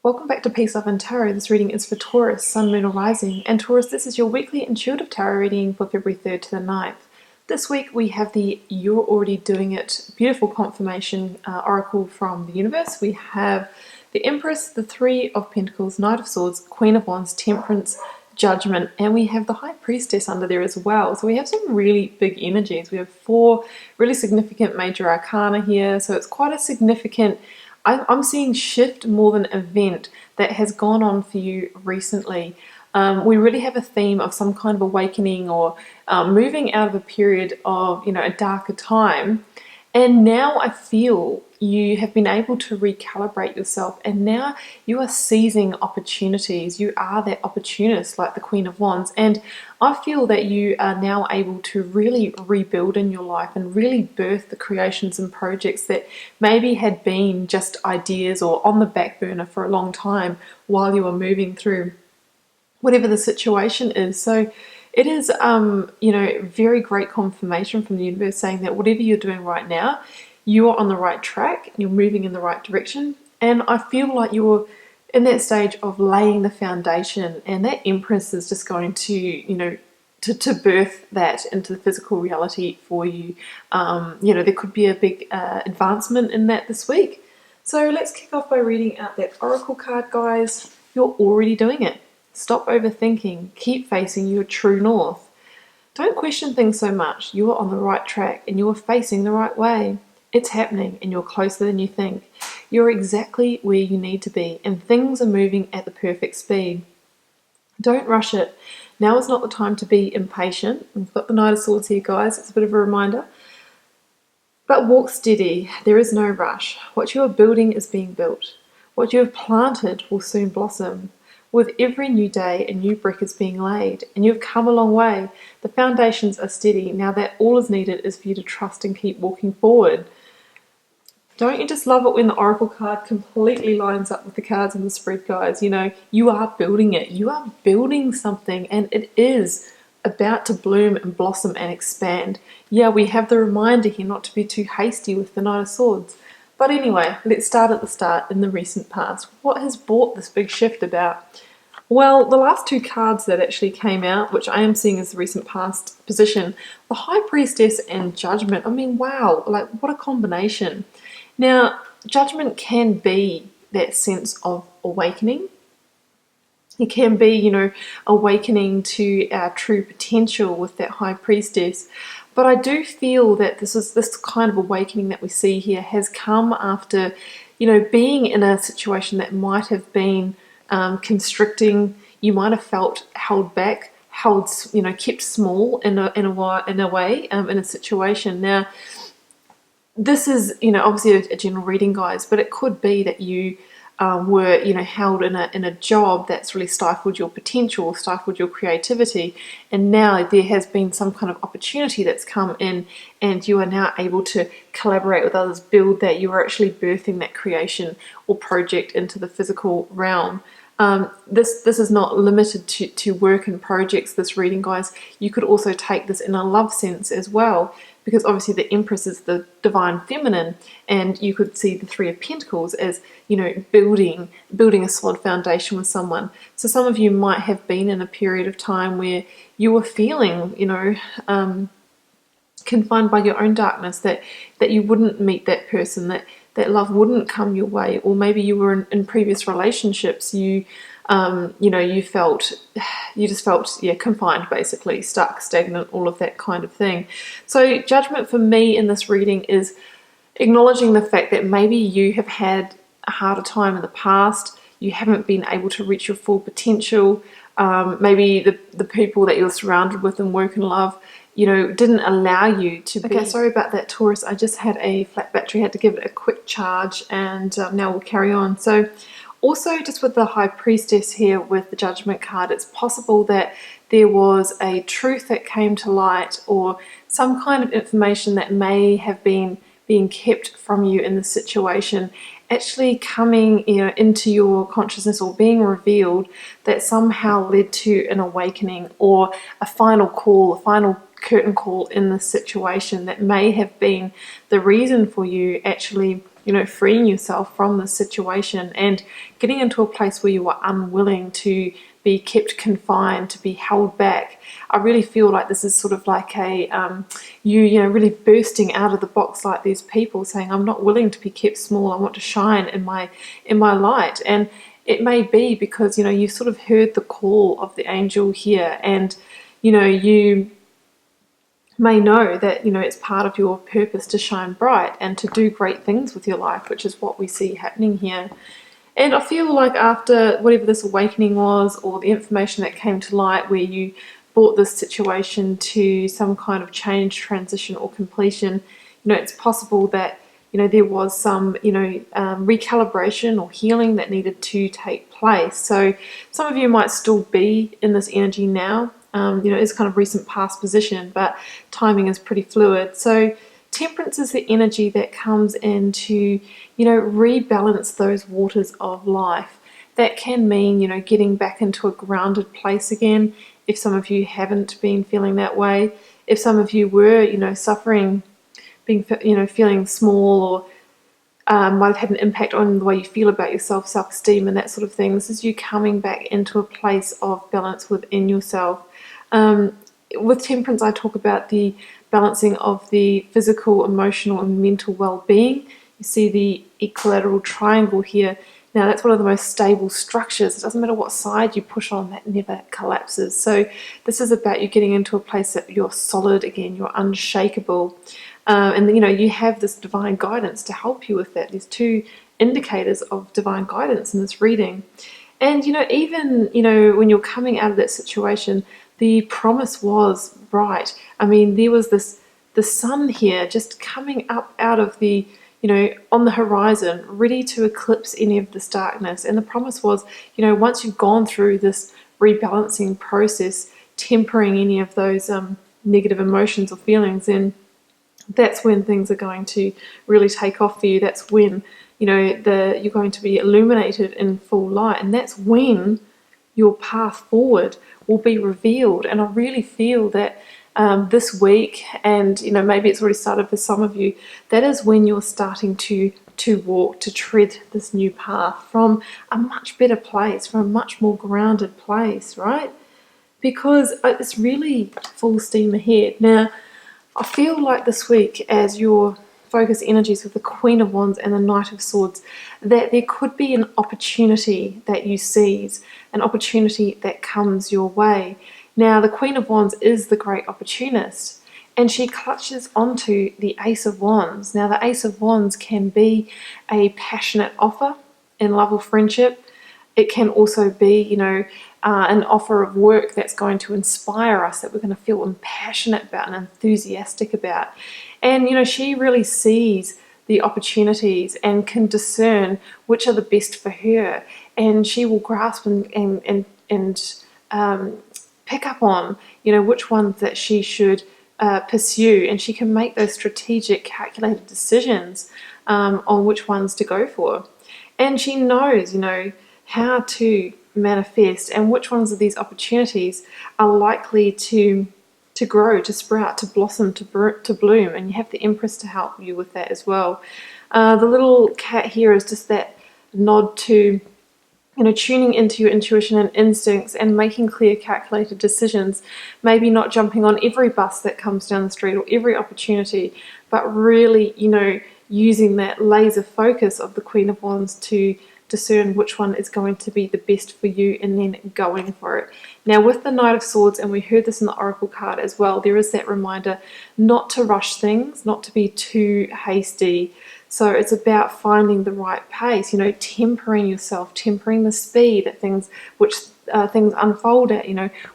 Welcome back to Peace, Love and Tarot. This reading is for Taurus, Sun, Moon or Rising. And Taurus, this is your weekly intuitive tarot reading for February 3rd to the 9th. This week we have the You're Already Doing It beautiful confirmation oracle from the universe. We have the Empress, the Three of Pentacles, Knight of Swords, Queen of Wands, Temperance, Judgment, and we have the High Priestess under there as well. So we have some really big energies. We have 4 really significant major arcana here. So it's quite a significant, I'm seeing shift more than event that has gone on for you recently. We really have a theme of some kind of awakening or moving out of a period of, a darker time. And now I feel you have been able to recalibrate yourself, and now you are seizing opportunities. You are that opportunist like the Queen of Wands, and I feel that you are now able to really rebuild in your life and really birth the creations and projects that maybe had been just ideas or on the back burner for a long time while you were moving through whatever the situation is. So it is, very great confirmation from the universe saying that whatever you're doing right now, you are on the right track, you're moving in the right direction. And I feel like you're in that stage of laying the foundation, and that Empress is just going to, to birth that into the physical reality for you. There could be a big advancement in that this week. So let's kick off by reading out that Oracle card, guys. You're already doing it. Stop overthinking. Keep facing your true north. Don't question things so much. You are on the right track and you are facing the right way. It's happening and you're closer than you think. You're exactly where you need to be and things are moving at the perfect speed. Don't rush it. Now is not the time to be impatient. We've got the Knight of Swords here, guys. It's a bit of a reminder. But walk steady. There is no rush. What you are building is being built. What you have planted will soon blossom. With every new day, a new brick is being laid, and you've come a long way. The foundations are steady. Now that all is needed is for you to trust and keep walking forward. Don't you just love it when the Oracle card completely lines up with the cards in the spread, guys? You are building it. You are building something, and it is about to bloom and blossom and expand. Yeah, we have the reminder here not to be too hasty with the Knight of Swords. But anyway, let's start at the start in the recent past. What has brought this big shift about? Well, the last 2 cards that actually came out, which I am seeing as the recent past position, the High Priestess and Judgment. I mean, wow, like what a combination. Now, Judgment can be that sense of awakening. It can be, awakening to our true potential with that High Priestess. But I do feel that this kind of awakening that we see here has come after, being in a situation that might have been constricting. You might have felt held back, kept small in a way, in a situation. Now, this is, obviously a general reading, guys, but it could be that you were, held in a job that's really stifled your potential, stifled your creativity, and now there has been some kind of opportunity that's come in, and you are now able to collaborate with others, build that. You are actually birthing that creation or project into the physical realm. This is not limited to work and projects, this reading, guys. You could also take this in a love sense as well, because obviously the Empress is the divine feminine, and you could see the Three of Pentacles as, building a solid foundation with someone. So some of you might have been in a period of time where you were feeling, confined by your own darkness, that you wouldn't meet that person, that love wouldn't come your way, or maybe you were in previous relationships, you just felt confined, basically stuck, stagnant, all of that kind of thing. So Judgment for me in this reading is acknowledging the fact that maybe you have had a harder time in the past, you haven't been able to reach your full potential, maybe the people that you're surrounded with in work and love didn't allow you to be. Okay, sorry about that, Taurus. I just had a flat battery, had to give it a quick charge, and now we'll carry on. So also, just with the High Priestess here with the Judgment card, it's possible that there was a truth that came to light, or some kind of information that may have been being kept from you in this situation, actually coming into your consciousness or being revealed, that somehow led to an awakening or a final call, a final curtain call in this situation that may have been the reason for you actually freeing yourself from this situation and getting into a place where you are unwilling to be kept confined, to be held back. I really feel like this is sort of like a you know, really bursting out of the box like these people, saying, I'm not willing to be kept small. I want to shine in my light. And it may be because, you sort of heard the call of the angel here, and you may know that it's part of your purpose to shine bright and to do great things with your life, which is what we see happening here. And I feel like after whatever this awakening was, or the information that came to light where you brought this situation to some kind of change, transition, or completion, it's possible that there was some recalibration or healing that needed to take place. So some of you might still be in this energy now. It's kind of recent past position, but timing is pretty fluid. So temperance is the energy that comes in to, rebalance those waters of life. That can mean, getting back into a grounded place again, if some of you haven't been feeling that way. If some of you were, suffering, being, feeling small, or might have had an impact on the way you feel about yourself, self-esteem, and that sort of thing. This is you coming back into a place of balance within yourself. With temperance, I talk about the balancing of the physical, emotional, and mental well-being. You see the equilateral triangle here. Now, that's one of the most stable structures. It doesn't matter what side you push on, that never collapses. So this is about you getting into a place that you're solid again, you're unshakable. And you have this divine guidance to help you with that. There's two indicators of divine guidance in this reading. And, even, when you're coming out of that situation, the promise was right. I mean, there was the sun here just coming up out of the, on the horizon, ready to eclipse any of this darkness. And the promise was, once you've gone through this rebalancing process, tempering any of those negative emotions or feelings, then that's when things are going to really take off for you. That's when, you're going to be illuminated in full light. And that's when your path forward will be revealed. And I really feel that this week, and maybe it's already started for some of you, that is when you're starting to walk, to tread this new path from a much better place, from a much more grounded place, right? Because it's really full steam ahead. Now, I feel like this week, as your focus energies with the Queen of Wands and the Knight of Swords, that there could be an opportunity that you seize, an opportunity that comes your way. Now, the Queen of Wands is the great opportunist, and she clutches onto the Ace of Wands. Now, the Ace of Wands can be a passionate offer in love or friendship. It can also be, an offer of work that's going to inspire us, that we're going to feel passionate about and enthusiastic about. And, she really sees the opportunities and can discern which are the best for her. And she will grasp and pick up on, which ones that she should pursue. And she can make those strategic, calculated decisions on which ones to go for. And she knows, how to manifest and which ones of these opportunities are likely to grow, to sprout, to blossom, to bloom. And you have the Empress to help you with that as well. The little cat here is just that nod to tuning into your intuition and instincts and making clear, calculated decisions. Maybe not jumping on every bus that comes down the street or every opportunity, but really, using that laser focus of the Queen of Wands to discern which one is going to be the best for you, and then going for it. Now, with the Knight of Swords, and we heard this in the Oracle card as well, there is that reminder not to rush things, not to be too hasty. So it's about finding the right pace, tempering yourself, tempering the speed at things things unfold at.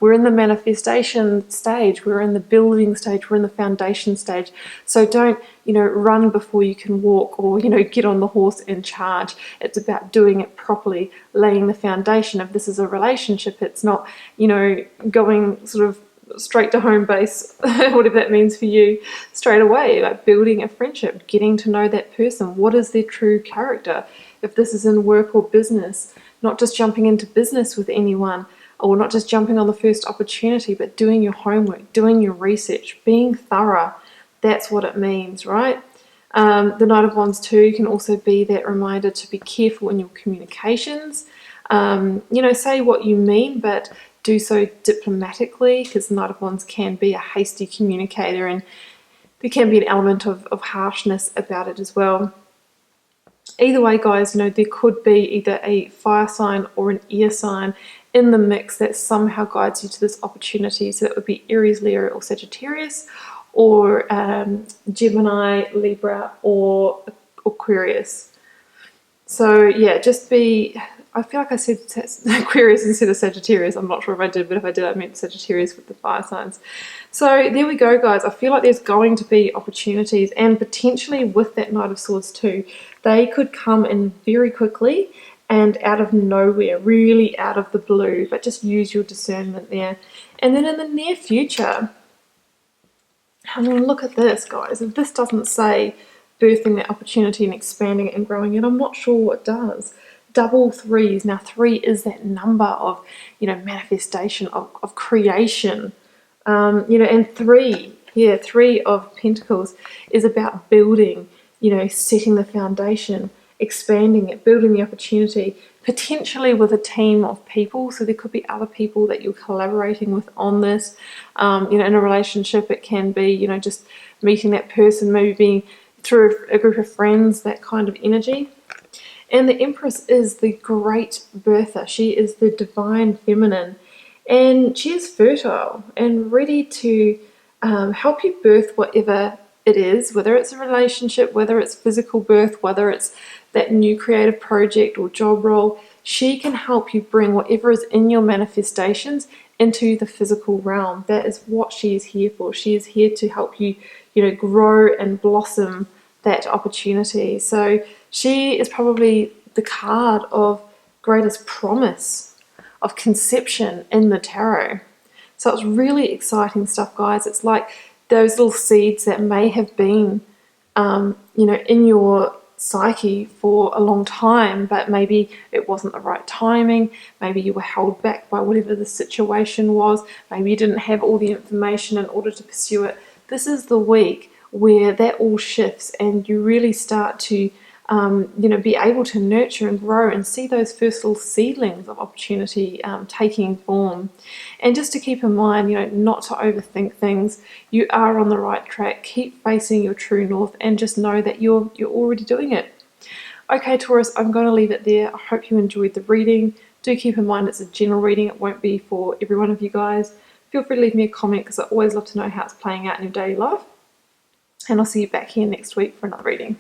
We're in the manifestation stage, we're in the building stage, we're in the foundation stage. So don't, run before you can walk, or, get on the horse and charge. It's about doing it properly, laying the foundation. If this is a relationship, it's not, going sort of straight to home base, whatever that means for you, straight away, like building a friendship, getting to know that person. What is their true character? If this is in work or business, not just jumping into business with anyone, or not just jumping on the first opportunity, but doing your homework, doing your research, being thorough. That's what it means, right? The Knight of Wands too can also be that reminder to be careful in your communications. Say what you mean, but do so diplomatically, because the Knight of Wands can be a hasty communicator, and there can be an element of harshness about it as well. Either way, guys, there could be either a fire sign or an air sign in the mix that somehow guides you to this opportunity. So that would be Aries, Leo, or Sagittarius, or Gemini, Libra, or Aquarius. So yeah, I feel like I said Aquarius instead of Sagittarius. I'm not sure if I did, but if I did, I meant Sagittarius with the fire signs. So there we go, guys. I feel like there's going to be opportunities, and potentially with that Knight of Swords too, they could come in very quickly and out of nowhere, really out of the blue, but just use your discernment there. And then in the near future, I mean, look at this, guys. If this doesn't say birthing that opportunity and expanding it and growing it, I'm not sure what does. Double threes. Now, 3 is that number of, manifestation, of creation. And 3 of Pentacles is about building, setting the foundation, expanding it, building the opportunity, potentially with a team of people. So there could be other people that you're collaborating with on this. In a relationship, it can be, just meeting that person, maybe being through a group of friends, that kind of energy. And the Empress is the great birther. She is the divine feminine. And she is fertile and ready to help you birth whatever it is, whether it's a relationship, whether it's physical birth, whether it's that new creative project or job role. She can help you bring whatever is in your manifestations into the physical realm. That is what she is here for. She is here to help you, grow and blossom that opportunity. So she is probably the card of greatest promise, of conception in the tarot. So it's really exciting stuff, guys. It's like those little seeds that may have been, in your psyche for a long time, but maybe it wasn't the right timing. Maybe you were held back by whatever the situation was. Maybe you didn't have all the information in order to pursue it. This is the week where that all shifts and you really start to be able to nurture and grow and see those first little seedlings of opportunity taking form. And just to keep in mind, not to overthink things. You are on the right track. Keep facing your true north and just know that you're already doing it. Okay, Taurus, I'm going to leave it there. I hope you enjoyed the reading. Do keep in mind it's a general reading. It won't be for every one of you guys. Feel free to leave me a comment because I always love to know how it's playing out in your daily life. And I'll see you back here next week for another reading.